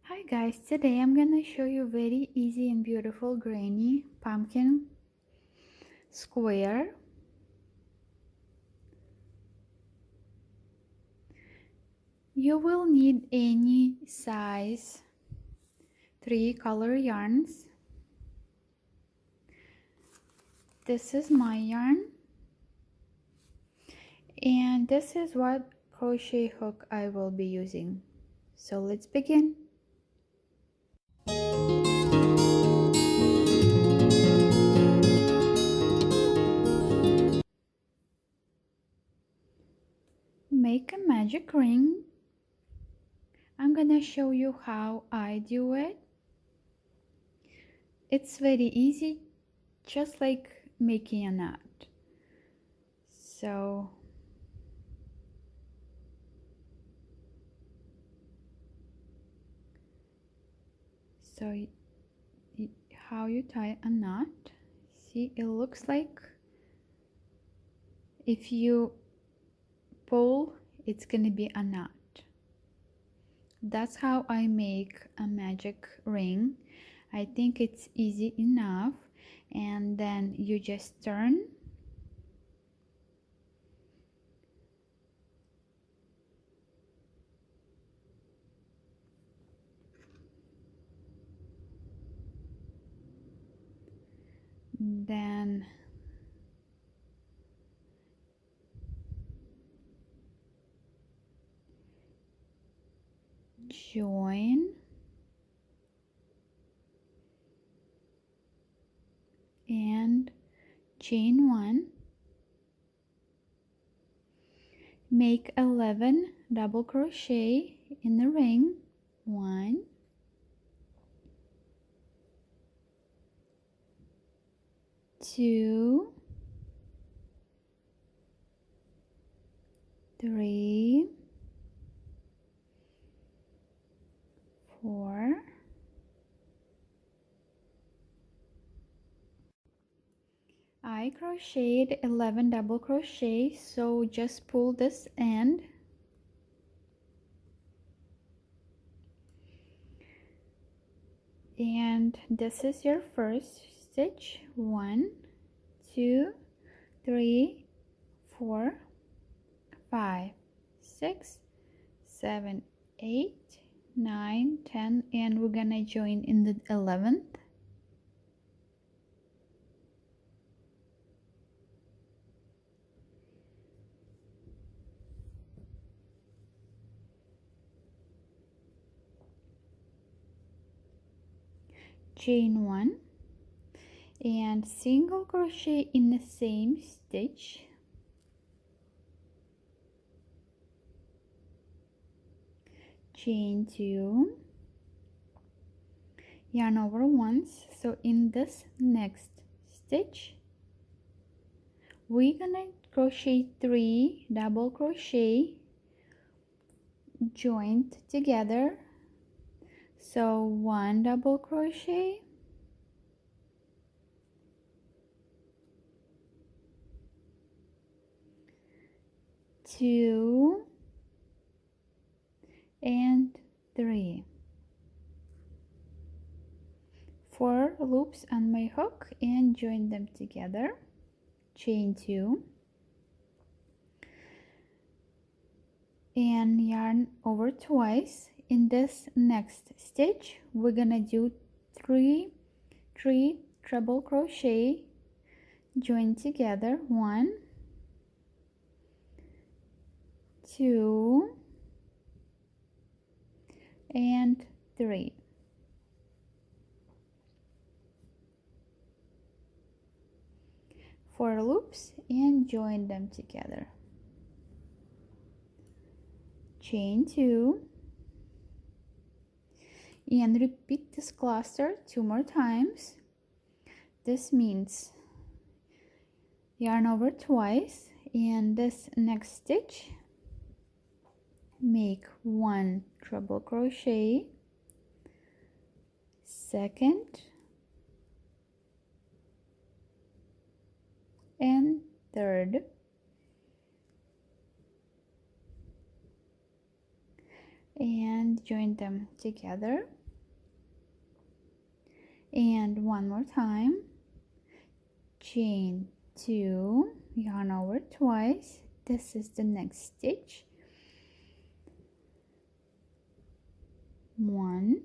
Hi guys, today I'm gonna show you very easy and beautiful granny pumpkin square. You will need any size 3 color yarns. This is my yarn and this is what crochet hook I will be using. So let's begin. Make a magic ring. I'm gonna show you how I do it. It's very easy, just like making a knot. So how you tie a knot. See, it looks like if you pull, it's gonna be a knot. That's how I make a magic ring. I think it's easy enough. And then you just turn then join and chain 1, make 11 double crochet in the ring. 1, 2, 3, 4, I crocheted 11 double crochet, so just pull this end and this is your first stitch. 1, 2, 3, 4, 5, 6, 7, 8, 9, 10, and we're gonna join in the 11th. Chain 1 and single crochet in the same stitch. Chain 2, yarn over once. So in this next stitch we're gonna crochet 3 double crochet joined together. So 1 double crochet, 2, and 3. 4 loops on my hook and join them together. Chain 2 and yarn over twice. In this next stitch we're gonna do 3 treble crochet, join together. 1, 2, and 3. 4 loops and join them together. Chain 2 and repeat this cluster 2 more times. This means yarn over twice, and this next stitch make 1 treble crochet, second and third, and and join them together, and one more time, chain 2, yarn over twice. This is the next stitch. 1,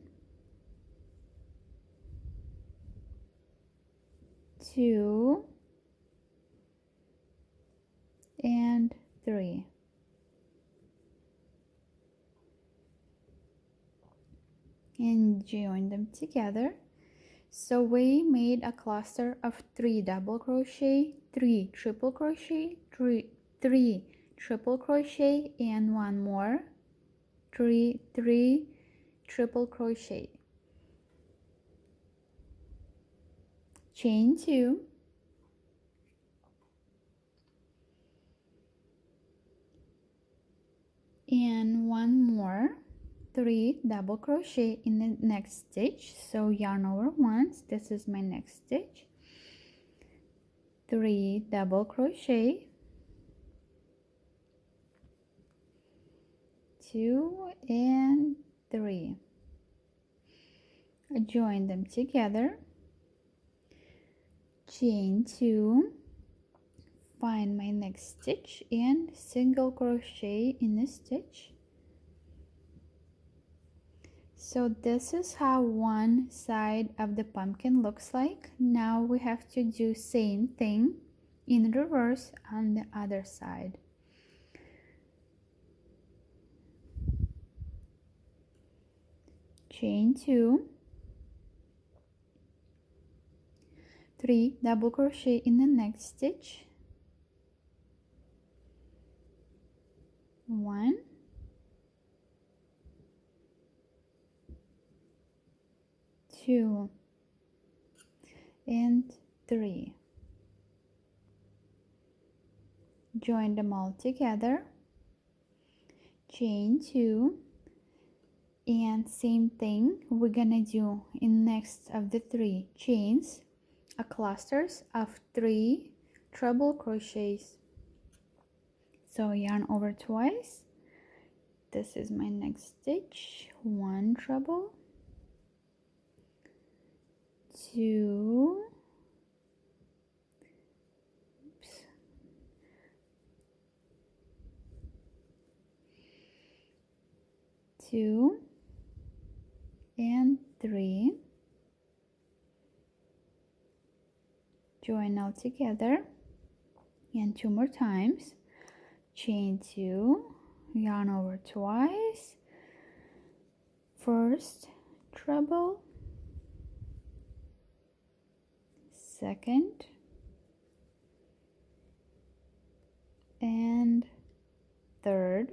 2, and 3. And join them together. So we made a cluster of 3 double crochet, 3 triple crochet, 3 triple crochet, and one more 3 triple crochet. Chain 2, and one more 3 double crochet in the next stitch. So yarn over once. This is my next stitch. 3 double crochet, 2 and 3. Join them together, chain 2, find my next stitch and single crochet in the stitch. So this is how one side of the pumpkin looks like. Now we have to do same thing in reverse on the other side. Chain 2, 3 double crochet in the next stitch, 1, 2, and 3. Join them all together, chain 2, and same thing we're gonna do in next of the 3 chains, a clusters of 3 treble crochets. So yarn over twice. This is my next stitch, 1 treble, 2, 2 and 3. Join all together, and 2 more times, chain 2, yarn over twice, first treble, second, and third,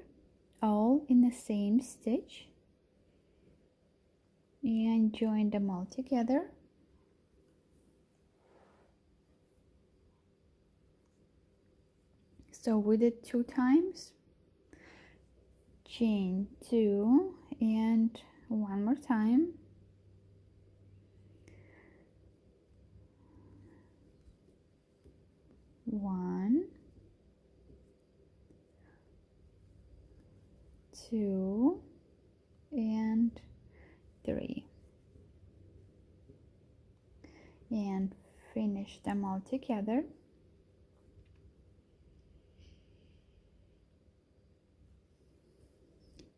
all in the same stitch, and join them all together. So we did 2 times, chain 2, and one more time, 1, 2, and 3, and finish them all together.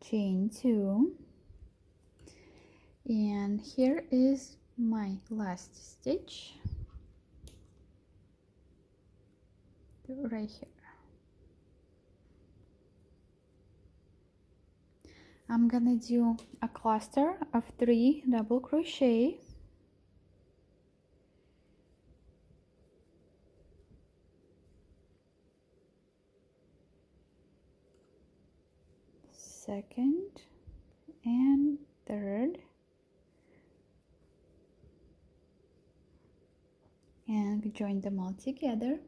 Chain 2, and here is my last stitch right here. I'm gonna do a cluster of 3 double crochet, second and third, and join them all together.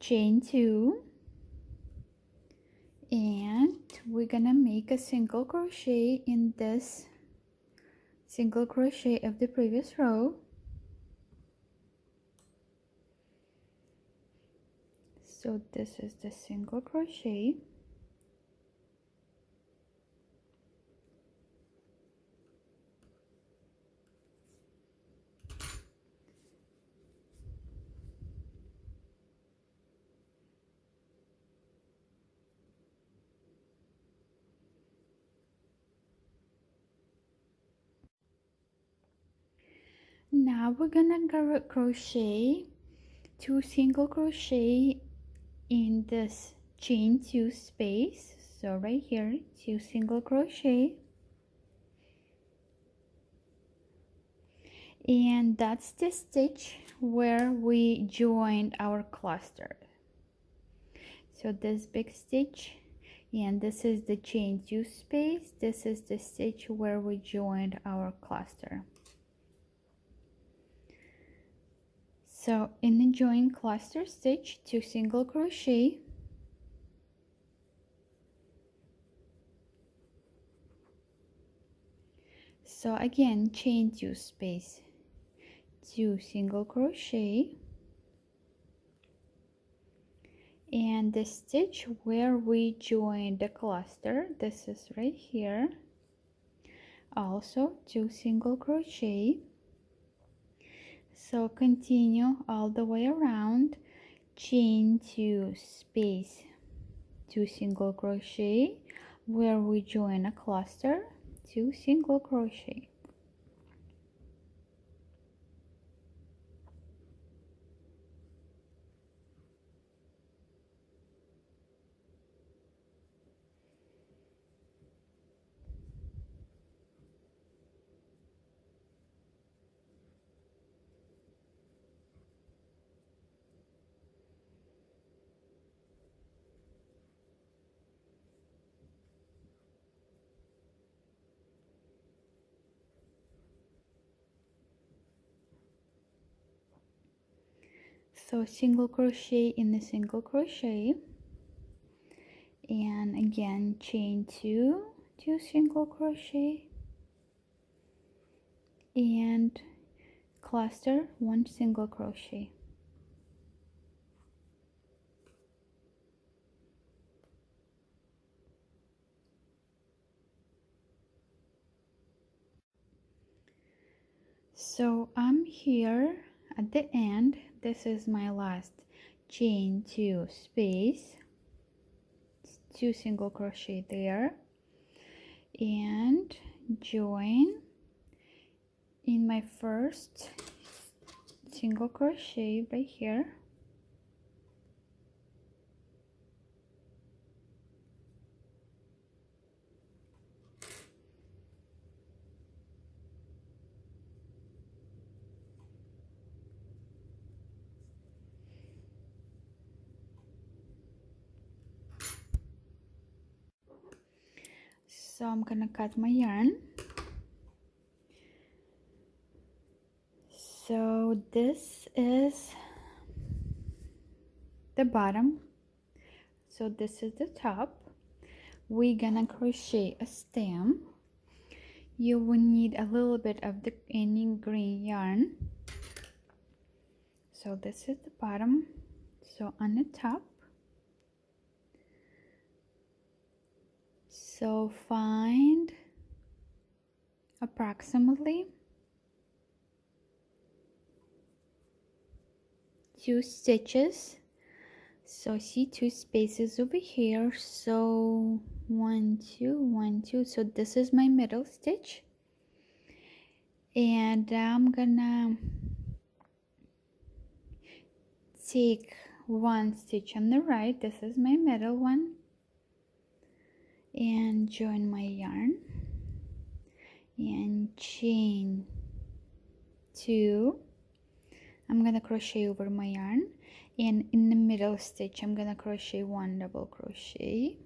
Chain 2, and we're gonna make a single crochet in this single crochet of the previous row, So this is the single crochet. Now we're gonna crochet 2 single crochet in this chain 2 space. So right here, 2 single crochet, and that's the stitch where we joined our cluster. So this big stitch, and this is the chain 2 space. This is the stitch where we joined our cluster. So in the join cluster stitch, 2 single crochet, so again chain 2 space, 2 single crochet, and the stitch where we joined the cluster, this is right here, also 2 single crochet. So continue all the way around, chain 2 space, 2 single crochet where we join a cluster, 2 single crochet. So single crochet in the single crochet, and again chain 2, 2 single crochet, and cluster 1 single crochet. So I'm here at the end. This is my last chain 2 space, 2 single crochet there, and join in my first single crochet right here, so I'm gonna cut my yarn. So this is the bottom, so this is the top. We're gonna crochet a stem. You will need a little bit of the any green yarn. So this is the bottom, so on the top, so find approximately 2 stitches. So see 2 spaces over here, so 1 2 1 2, so this is my middle stitch, and I'm gonna take 1 stitch on the right, this is my middle one, and join my yarn and chain 2. I'm gonna crochet over my yarn, and in the middle stitch I'm gonna crochet 1 double crochet,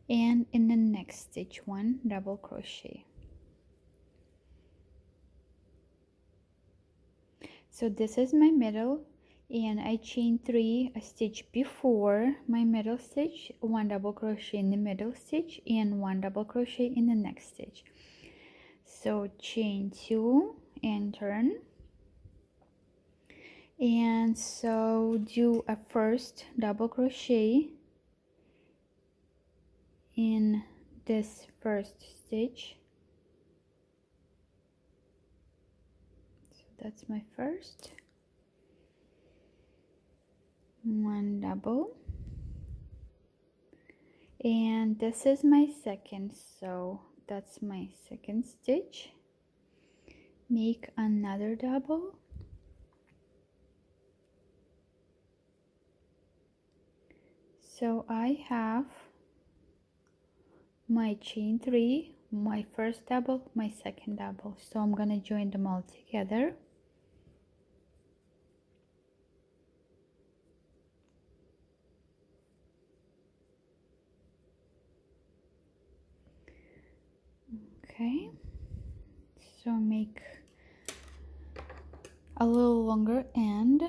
and in the next stitch 1 double crochet. So this is my middle, and I chain 3 a stitch before my middle stitch, 1 double crochet in the middle stitch, and 1 double crochet in the next stitch. So chain 2 and turn, And so do a first double crochet in this first stitch. So that's my first one double, and this is my second, so that's my second stitch. Make another double, so I have my chain 3, my first double, my second double, so I'm gonna join them all together. Okay, so make a little longer end.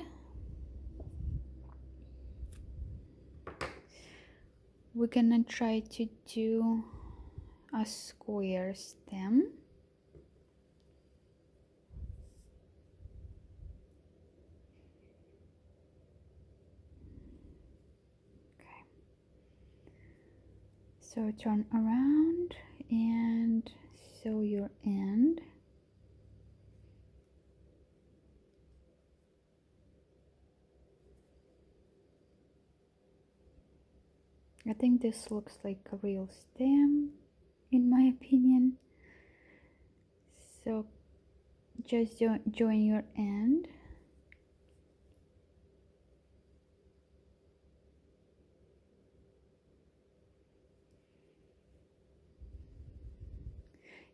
We're gonna try to do a square stem. Okay, so turn around and sew your end. I think this looks like a real stem in my opinion. So just join your end.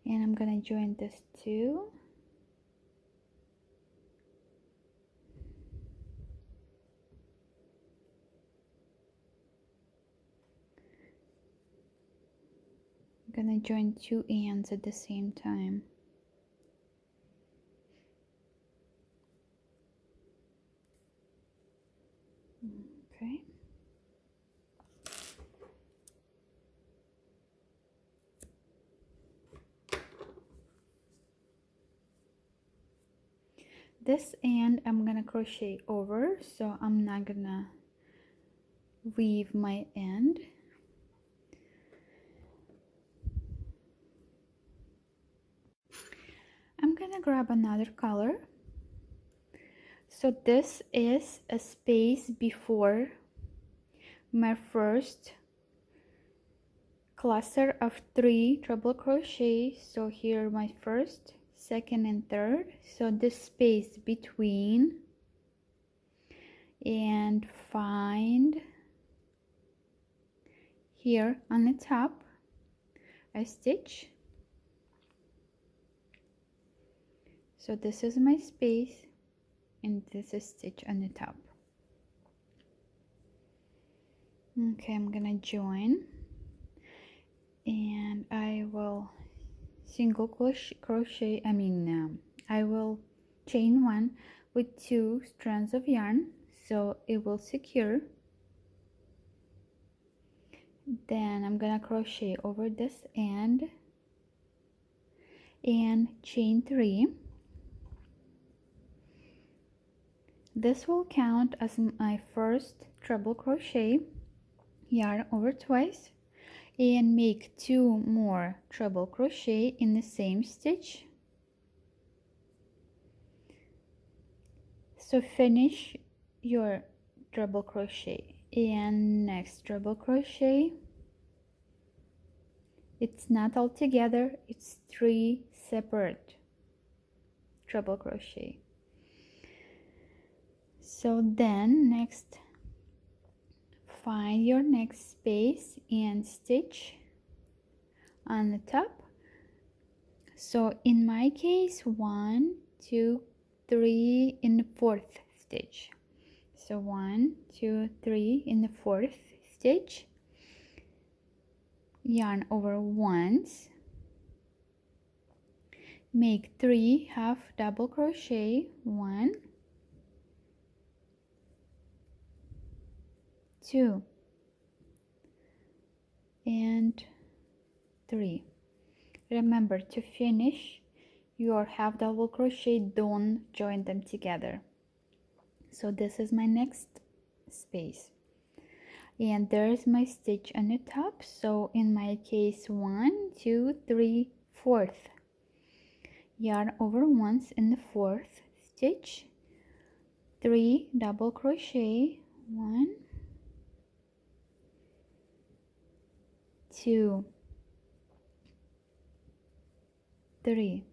And I'm gonna join this too. I'm gonna join two ends at the same time. Okay. This end I'm gonna crochet over, so I'm not gonna weave my end. I'm gonna grab another color. So this is a space before my first cluster of 3 treble crochet. So here my first, second and third. So this space between, and find here on the top a stitch. So this is my space and this is stitch on the top. Okay, I'm gonna join and I will single crochet, I will chain 1 with 2 strands of yarn, so it will secure. Then I'm gonna crochet over this end and chain 3. This will count as my first treble crochet. Yarn over twice and make 2 more treble crochet in the same stitch. So finish your treble crochet and next treble crochet, it's not all together, it's 3 separate treble crochet. So then next, find your next space and stitch on the top. So in my case 1, 2, 3 in the 4th stitch. So 1, 2, 3 in the 4th stitch. Yarn over once, make 3 half double crochet, 1, 2 and 3. Remember to finish your half double crochet, don't join them together. So this is my next space, and there's my stitch on the top. So in my case, 1 2 3 4th, yarn over once in the 4th stitch, 3 double crochet, 1 2 3.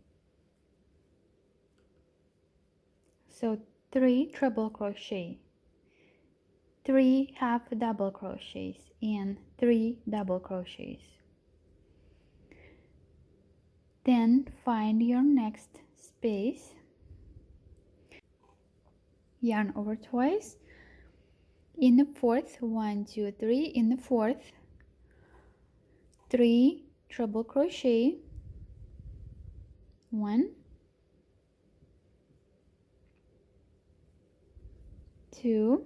So 3 treble crochet, 3 half double crochets, and 3 double crochets. Then find your next space, yarn over twice in the 4th, 1 2 3, in the 4th, 3 treble crochet, 1 2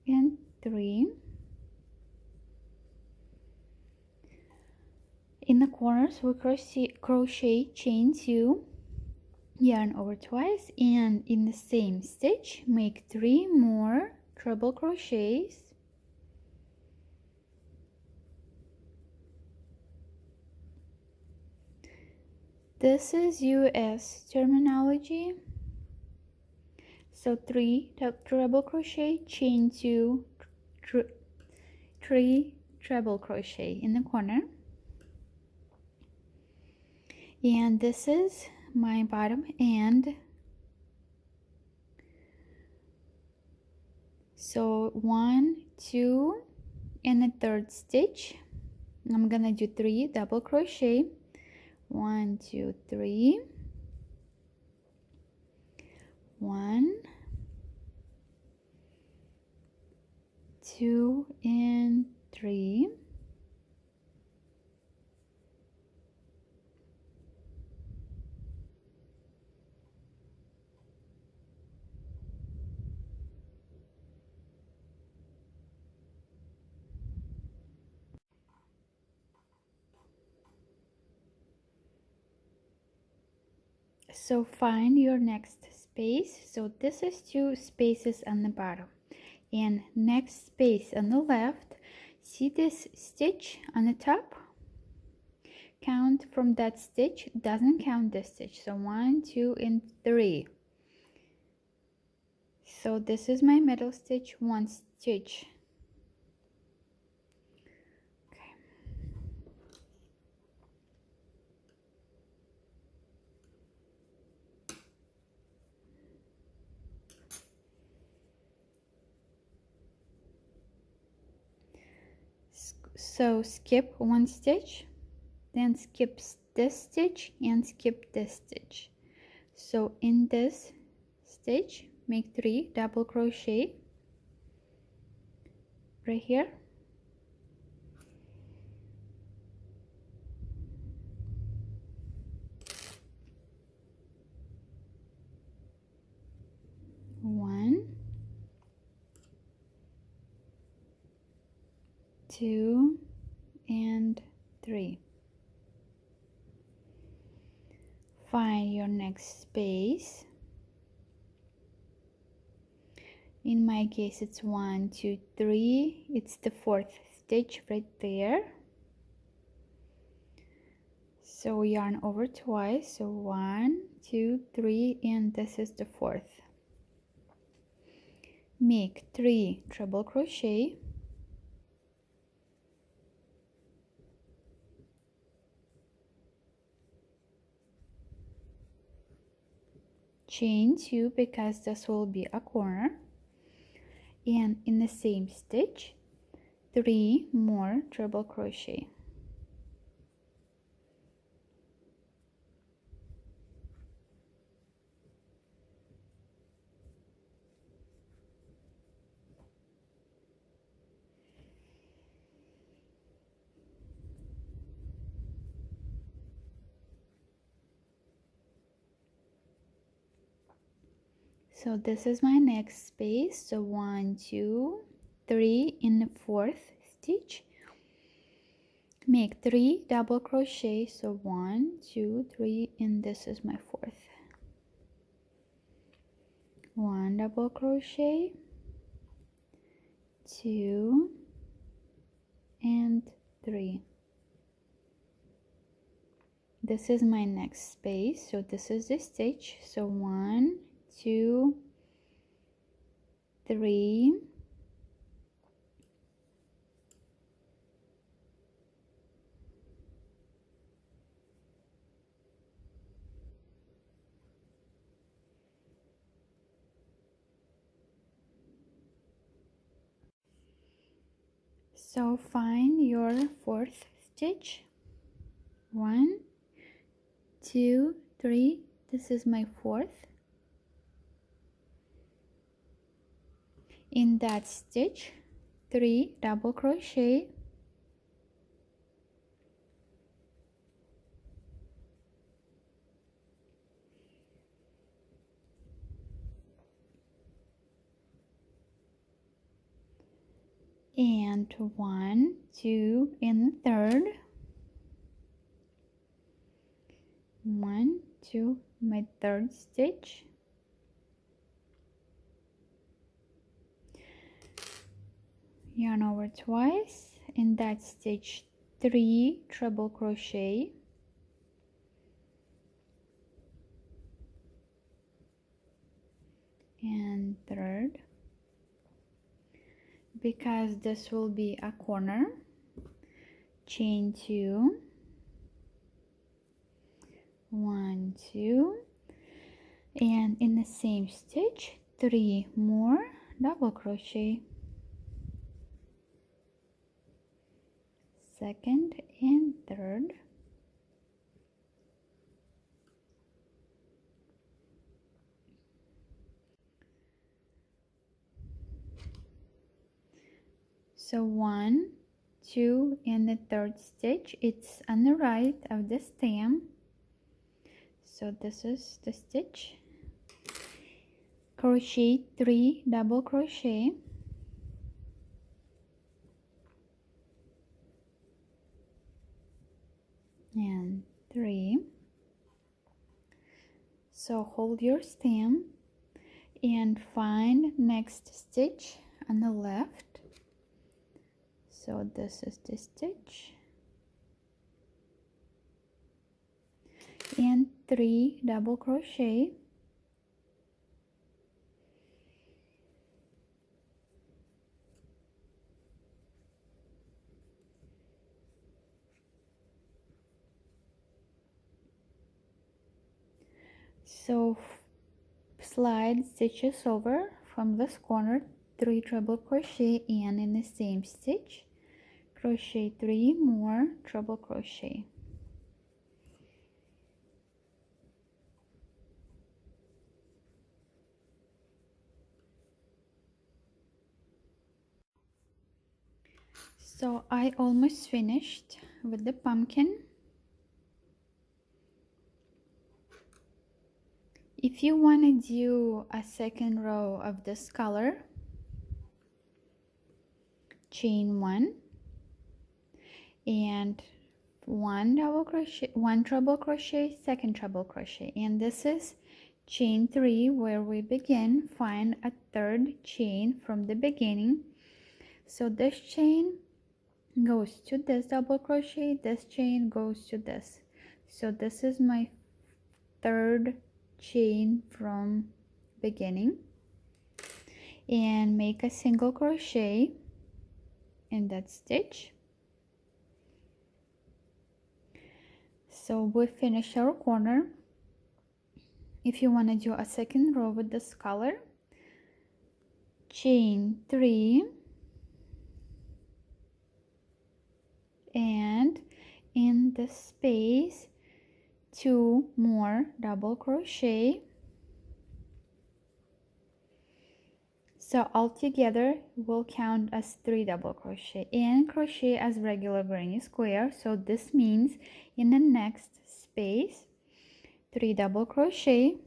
and 3. In the corners we crochet chain 2, yarn over twice, and in the same stitch make 3 more treble crochets, this is US terminology. So 3 treble crochet, chain 2, 3 treble crochet in the corner, and this is my bottom end. So 1 2 and the 3rd stitch, I'm gonna do 3 double crochet, 1 2 3, 1 2 and 3, so find your next space. So this is 2 spaces on the bottom, and next space on the left, see this stitch on the top, count from that stitch, doesn't count this stitch. So 1 2 and 3. So this is my middle stitch, 1 stitch. Okay. So skip 1 stitch, then skip this stitch and skip this stitch. So in this stitch make 3 double crochet right here, one, 2 and 3. Find your next space. In my case it's 1 2 3, it's the 4th stitch right there. So yarn over twice, so 1 2 3, and this is the 4th. Make 3 treble crochet, chain 2 because this will be a corner, and in the same stitch 3 more treble crochet. So this is my next space. So 1 2 3 in the 4th stitch, make 3 double crochet, so 1 2 3, and this is my 4th. 1 double crochet, 2 and 3. This is my next space, so this is the stitch. So 1, 2, 3, so find your 4th stitch. 1, 2, 3. This is my 4th. In that stitch, 3 double crochet, and 1, 2 in the third, 1, 2, my third stitch, yarn over twice. In that stitch, 3 treble crochet, and third. Because this will be a corner, chain 2, 1, 2, and in the same stitch 3 more double crochet, second and third, so 1, 2 in the third stitch. It's on the right of the stem, so this is the stitch. Crochet 3 double crochet, and 3. So hold your stem and find next stitch on the left. So this is the stitch, and 3 double crochet, so slide stitches over from this corner, 3 treble crochet, and in the same stitch crochet 3 more treble crochet. So I almost finished with the pumpkin. If you want to do a second row of this color, chain 1 and 1 double crochet, 1 treble crochet, second treble crochet, and this is chain 3 where we begin. Find a third chain from the beginning. So this chain goes to this double crochet, this chain goes to this, so this is my third chain from beginning, and make a single crochet in that stitch. So we finish our corner. If you want to do a second row with this color, chain 3 and in the space 2 more double crochet. So altogether we'll count as 3 double crochet, and crochet as regular granny square. So this means in the next space 3 double crochet,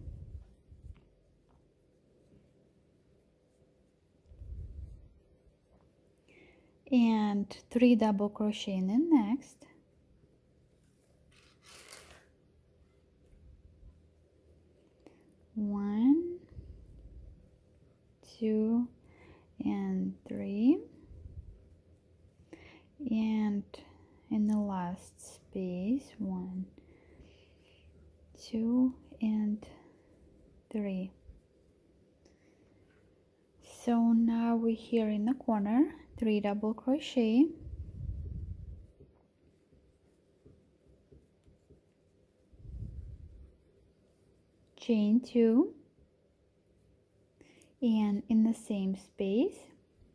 and 3 double crochet in the next, one, 2 and 3, and in the last space 1, 2 and 3. So now we're here in the corner, 3 double crochet, chain 2, and in the same space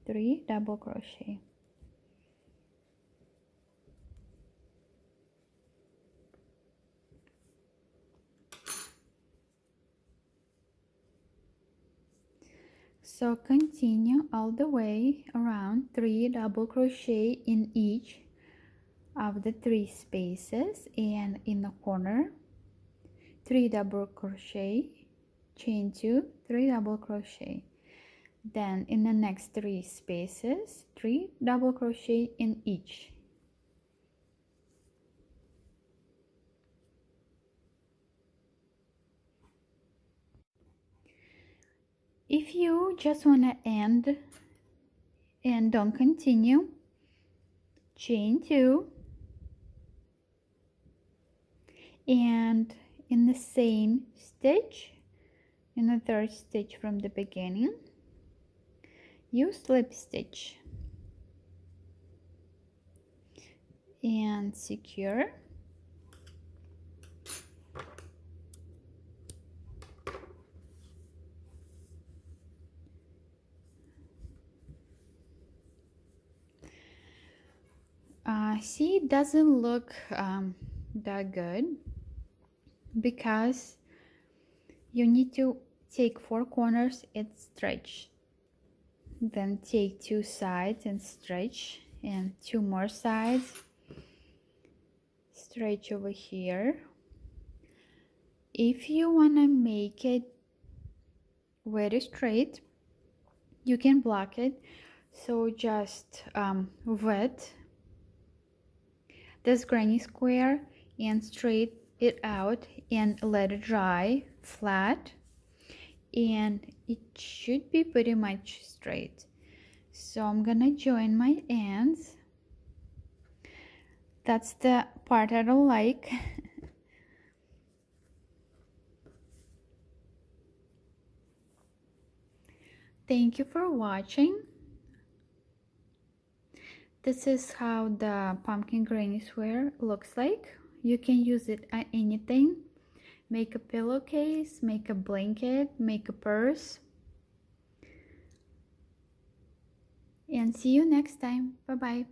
3 double crochet. So continue all the way around, 3 double crochet in each of the 3 spaces, and in the corner 3 double crochet, chain 2, 3 double crochet. Then in the next 3 spaces 3 double crochet in each. If you just want to end and don't continue, chain 2, and in the same stitch, in the 3rd stitch from the beginning, you slip stitch and secure. See, it doesn't look that good because you need to take 4 corners and stretch, then take 2 sides and stretch, and 2 more sides, stretch over here. If you want to make it very straight, you can block it, so just wet this granny square and straight it out and let it dry flat, and it should be pretty much straight. So I'm gonna join my ends. That's the part I don't like. Thank you for watching. This is how the pumpkin granny square looks like. You can use it at anything. Make a pillowcase, make a blanket, make a purse. And see you next time. Bye bye.